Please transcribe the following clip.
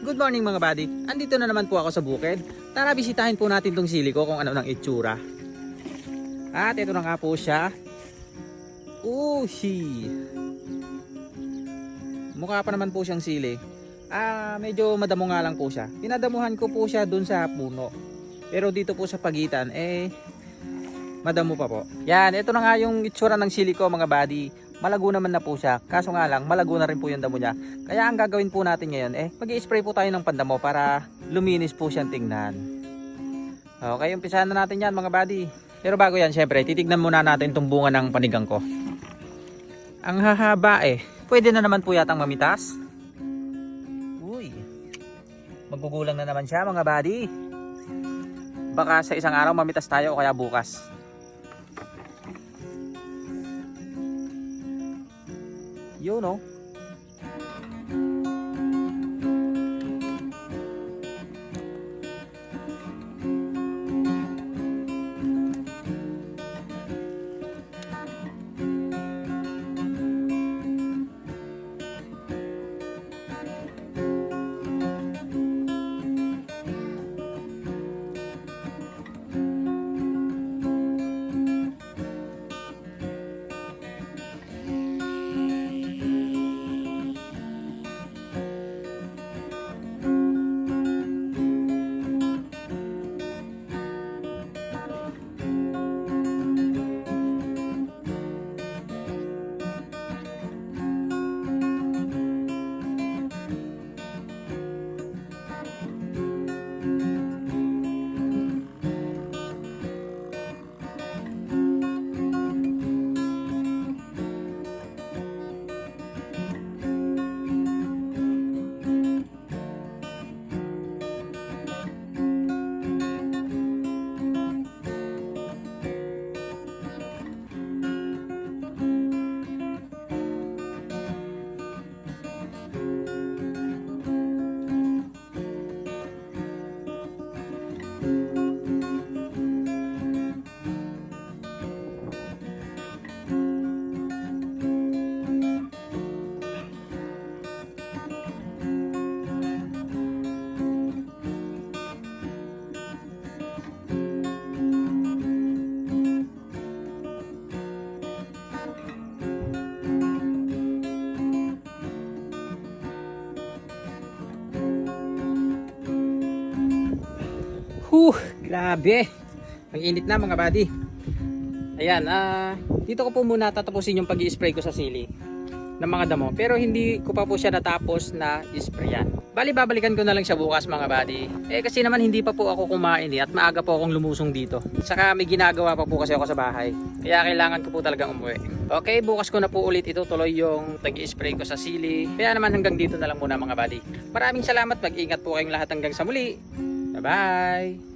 Good morning mga buddy. Andito na naman po ako sa bukid. Tara bisitahin po natin tong sili ko kung ano ng itsura. At ito na nga po siya. Ushi. Mukha pa naman po siyang sili. Medyo madamo nga lang po siya. Pinadamuhan ko po siya dun sa puno. Pero dito po sa pagitan madamo pa po. Yan, ito na nga yung itsura ng sili ko mga buddy. Malago naman na po siya. Kaso nga lang, malago na rin po yung damo niya. Kaya ang gagawin po natin ngayon, mag-i-spray po tayo ng pandamo para luminis po siyang tingnan. Okay, umpisahan na natin yan mga buddy. Pero bago yan, syempre, titignan muna natin itong bunga ng panigang ko. Ang hahaba Pwede na naman po yatang mamitas. Uy. Maggugulang na naman siya mga buddy. Baka sa isang araw mamitas tayo o kaya bukas. Yun o. Grabe. Ang init na mga buddy. Ayan, dito ko po muna tatapusin yung pag-i-spray ko sa sili ng mga damo. Pero hindi ko pa po siya natapos na isprayan. Bali, babalikan ko na lang siya bukas mga buddy. Kasi naman hindi pa po ako kumain at maaga po akong lumusong dito. Saka may ginagawa pa po kasi ako sa bahay. Kaya kailangan ko po talagang umuwi. Okay, bukas ko na po ulit ito tuloy yung pag-i-spray ko sa sili. Kaya naman hanggang dito na lang muna mga buddy. Maraming salamat. Mag-ingat po kayong lahat hanggang sa muli. Bye-bye!